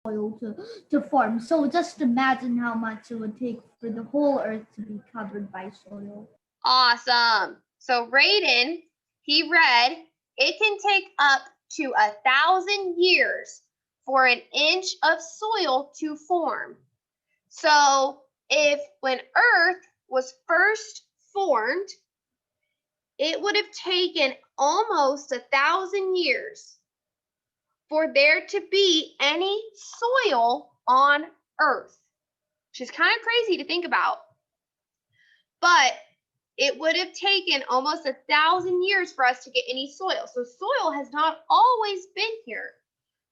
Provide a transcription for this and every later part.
soil to form. So just imagine how much it would take for the whole earth to be covered by soil. Awesome. So Raiden, he read, it can take up to 1,000 years for an inch of soil to form. So if when Earth was first formed, it would have taken almost 1,000 years for there to be any soil on Earth, which is kind of crazy to think about. But it would have taken almost 1,000 years for us to get any soil. So soil has not always been here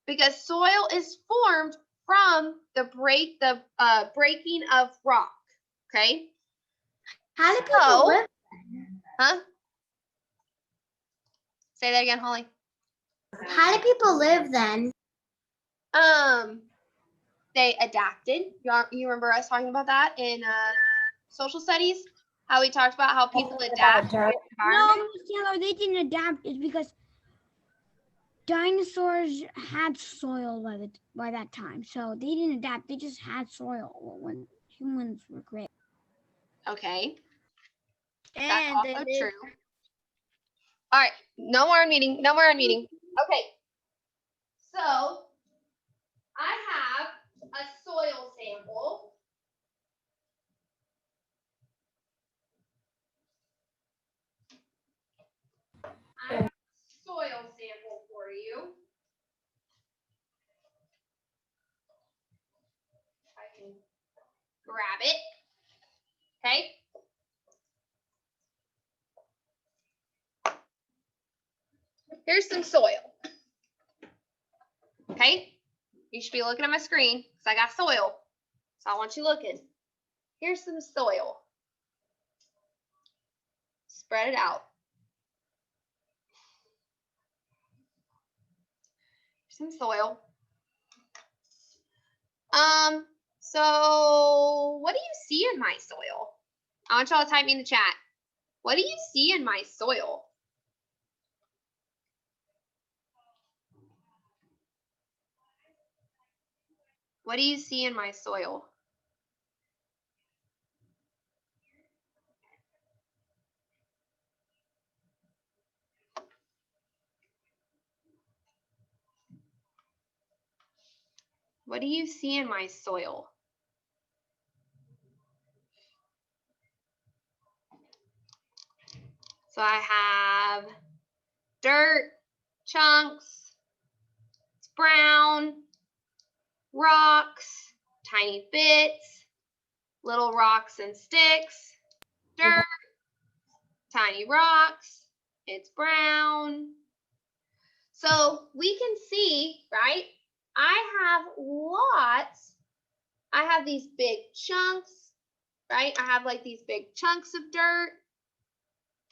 because soil is formed from the breaking of rock. Okay. How do people live? Huh? Say that again, Holly. How do people live then? They adapted. You remember us talking about that in social studies? How we talked about how people adapt to the environment? No, they didn't adapt. It's because dinosaurs had soil by that time, so they didn't adapt. They just had soil when humans were created. Okay. And that's also true. All right, no more unmuting. No more unmuting. Okay. So I have a soil sample. I have a soil sample for you. I can grab it. Okay. Here's some soil. Okay. You should be looking at my screen because I got soil. So I want you looking. Here's some soil. Spread it out. Some soil. So what do you see in my soil? I want y'all to type me in the chat. What do you see in my soil? What do you see in my soil? What do you see in my soil? So I have dirt, chunks, it's brown, rocks, tiny bits, little rocks and sticks, dirt, tiny rocks, it's brown. So we can see, right? I have these big chunks, right? I have like these big chunks of dirt.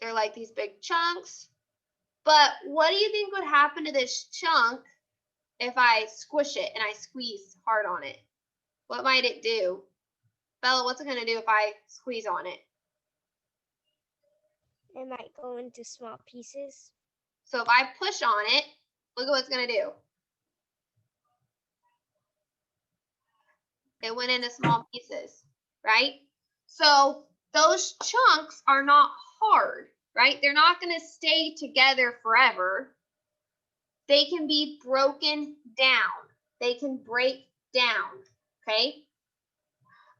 They're like these big chunks. But what do you think would happen to this chunk if I squish it and I squeeze hard on it? What might it do? Bella, what's it going to do if I squeeze on it? It might go into small pieces. So if I push on it, look at what it's going to do. It went into small pieces, right? So those chunks are not hard, right? They're not going to stay together forever. They can be broken down. They can break down, okay?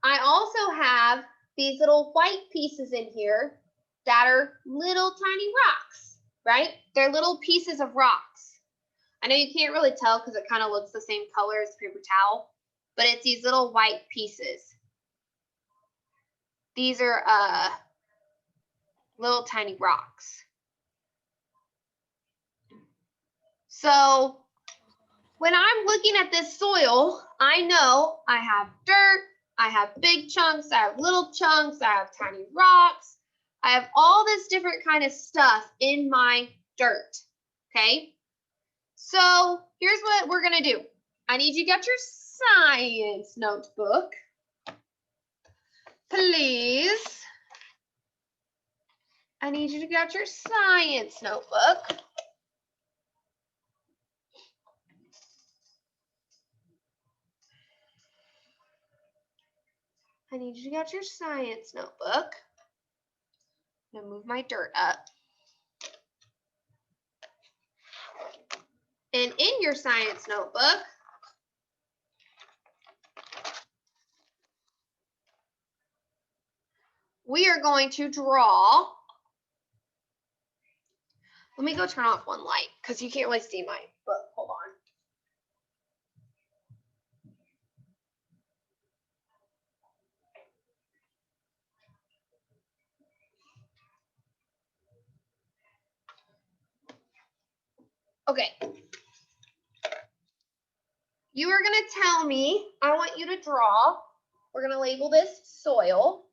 I also have these little white pieces in here that are little tiny rocks, right? They're little pieces of rocks. I know you can't really tell because it kind of looks the same color as paper towel, but it's these little white pieces. These are little tiny rocks. So when I'm looking at this soil, I know I have dirt, I have big chunks, I have little chunks, I have tiny rocks. I have all this different kind of stuff in my dirt, okay? So here's what we're gonna do. I need you to get your science notebook, please. I need you to get your science notebook. I need you to get your science notebook. I'm gonna move my dirt up. And in your science notebook, we are going to draw. Let me go turn off one light because you can't really see my book. Hold on. Okay. You are going to tell me, I want you to draw. We're going to label this soil.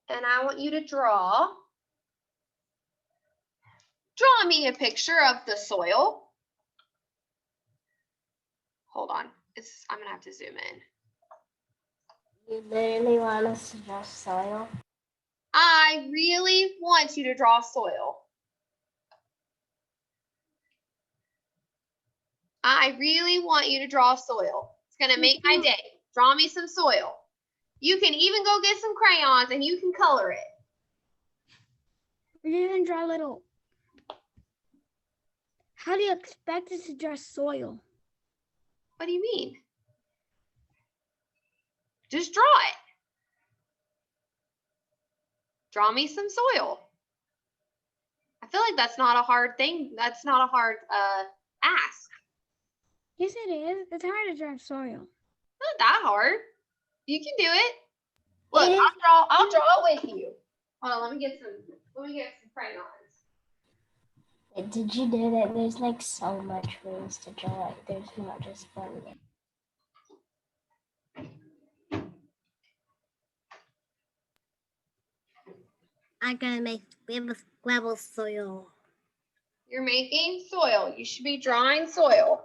And I want you to draw me a picture of the soil. Hold on. I'm going to have to zoom in. You literally want us to draw soil? I really want you to draw soil. I really want you to draw soil. It's going to make my day. Draw me some soil. You can even go get some crayons and you can color it. We're gonna draw a little. How do you expect us to draw soil? What do you mean? Just draw it. Draw me some soil. I feel like that's not a hard thing. That's not a hard ask. Yes, it is. It's hard to draw soil. Not that hard. You can do it. Look, I'll draw it with you. Hold on, let me get some crayons. Did you know that there's like so much ways to draw it? There's not just one way. I'm gonna make gravel soil. You're making soil. You should be drawing soil.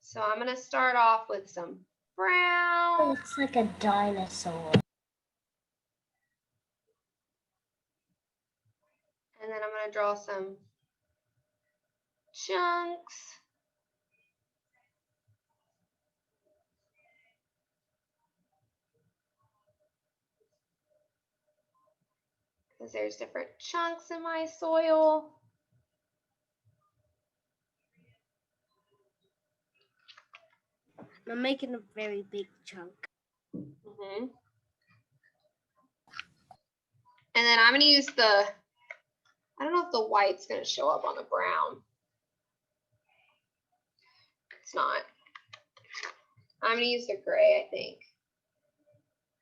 So I'm going to start off with some brown. It looks like a dinosaur. And then I'm going to draw some chunks. Because there's different chunks in my soil. I'm making a very big chunk. And then I'm going to use I don't know if the white's going to show up on the brown. It's not. I'm going to use the gray, I think,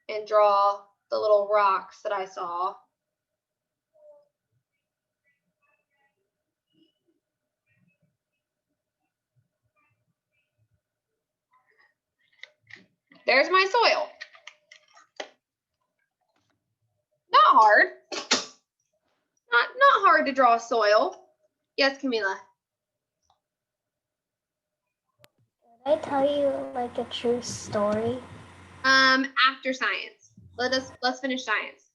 and draw the little rocks that I saw. There's my soil. Not hard. Not hard to draw soil. Yes, Camila. Did I tell you like a true story? After science. Let's finish science.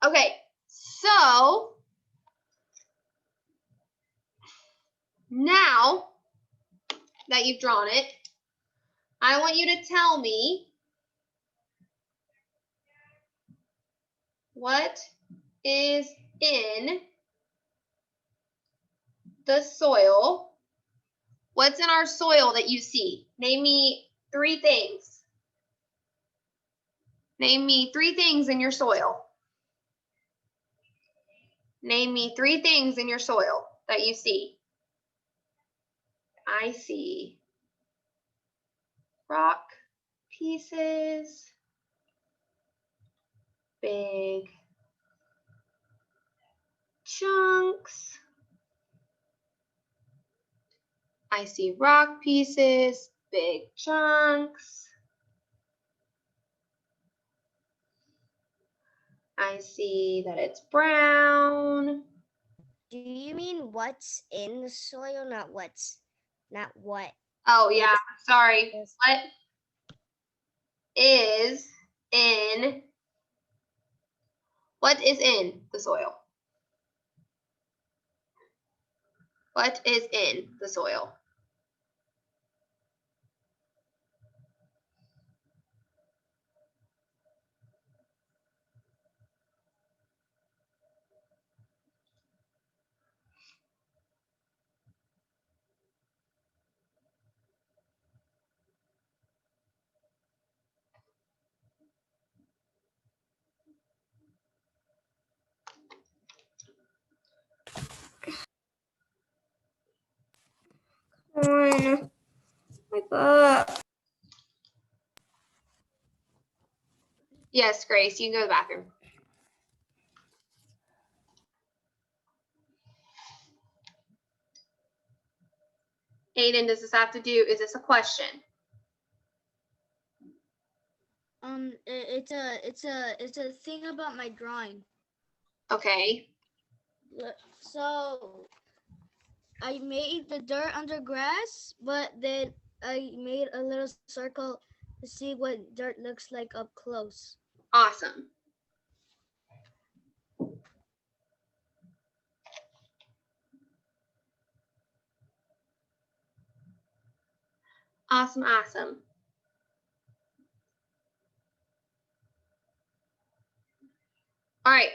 Okay, so now that you've drawn it, I want you to tell me what is in the soil. What's in our soil that you see? Name me 3 things. Name me 3 things in your soil. Name me 3 things in your soil that you see. I see rock pieces, big chunks. I see rock pieces, big chunks. I see that it's brown. Do you mean what's in the soil, not what? Oh yeah, sorry. What is in the soil? What is in the soil? On. Wake up. Yes, Grace, you can go to the bathroom. Aiden, does this have to do, is this a question? It's a thing about my drawing. Okay. So I made the dirt under grass, but then I made a little circle to see what dirt looks like up close. Awesome. Awesome, awesome. All right.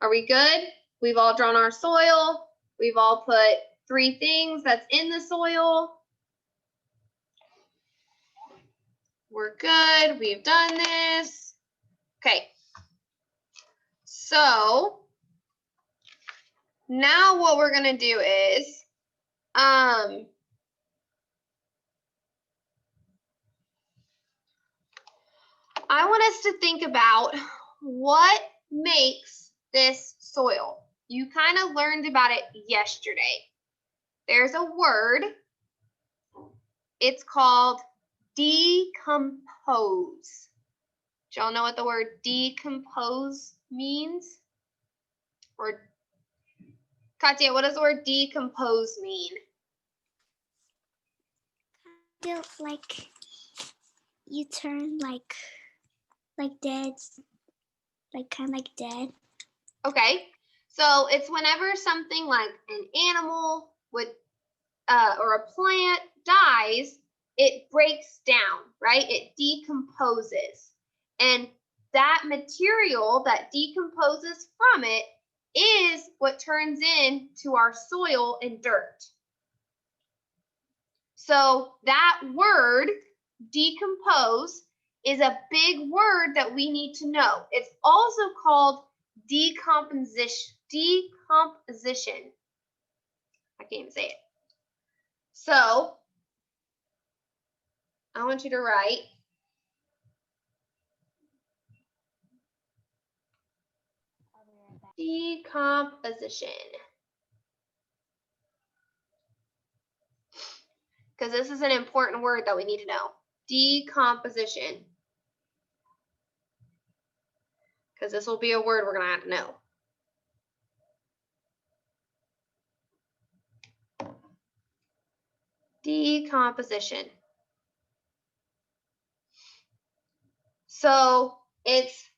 Are we good? We've all drawn our soil. We've all put 3 things that's in the soil. We're good. We've done this. Okay. So now what we're going to do is I want us to think about what makes this soil. You kind of learned about it yesterday. There's a word. It's called decompose. Do y'all know what the word decompose means? Or Katya, what does the word decompose mean? Kind of like you turn like dead, like kind of like dead. Okay, so it's whenever something like an animal would or a plant dies, it breaks down, right? It decomposes. And that material that decomposes from it is what turns into our soil and dirt. So that word, decompose, is a big word that we need to know. It's also called decomposition. Decomposition. I can't even say it. So I want you to write decomposition. Because this is an important word that we need to know. Decomposition. Because this will be a word we're going to have to know. Decomposition. So it's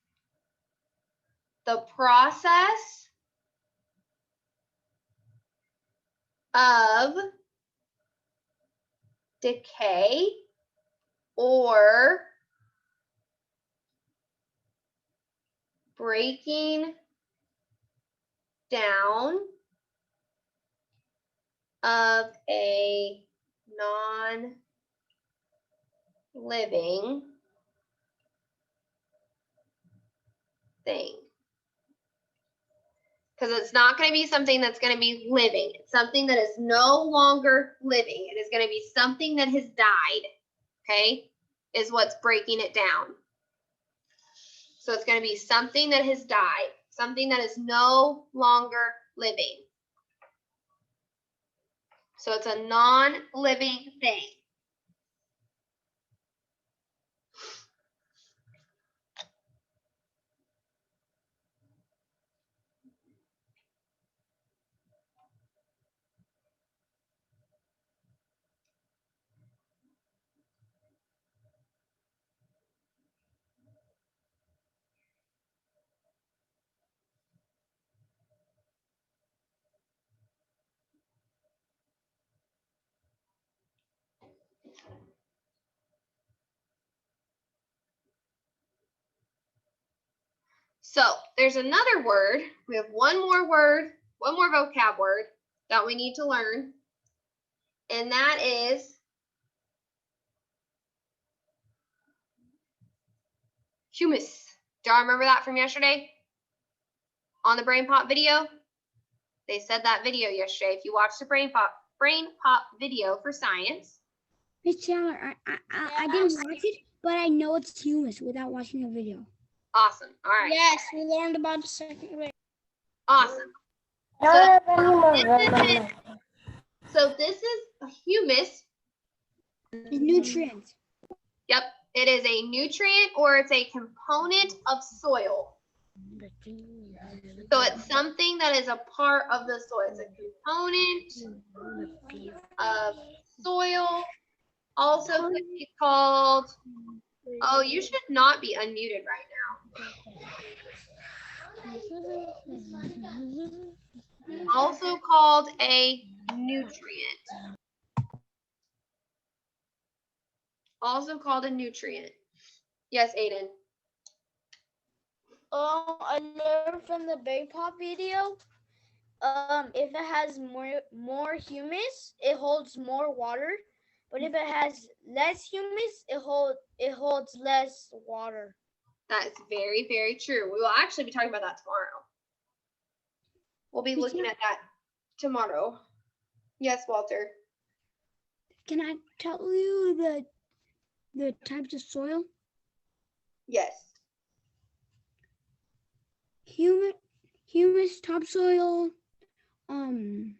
the process of decay or breaking down of a non-living thing. Because it's not going to be something that's going to be living. It's something that is no longer living. It is going to be something that has died, okay, is what's breaking it down. So it's going to be something that has died, something that is no longer living. So it's a non-living thing. So there's another word. We have one more word, one more vocab word that we need to learn. And that is humus. Do y'all remember that from yesterday? On the Brain Pop video? They said that video yesterday. If you watched the Brain Pop video for science. Miss Chandler, I didn't watch it, but I know it's humus without watching the video. Awesome. All right. Yes, we learned about the second grade. Awesome. I don't have any more room on my So this is a humus. It's nutrients. Yep. It is a nutrient or it's a component of soil. So it's something that is a part of the soil. It's a component of soil. Also could be called, oh, you should not be unmuted right now. Also called a nutrient. Also called a nutrient. Yes, Aiden. I learned from the Brain Pop video. If it has more humus, it holds more water. But if it has less humus, it holds less water. That is very, very true. We will actually be talking about that tomorrow. We'll be looking at that tomorrow. Yes, Walter. Can I tell you the types of soil? Yes. Humus, topsoil. I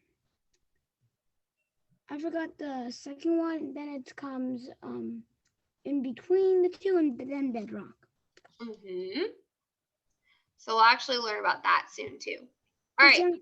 forgot the second one. Then it comes in between the two, and then bedrock. So we'll actually learn about that soon too. All right.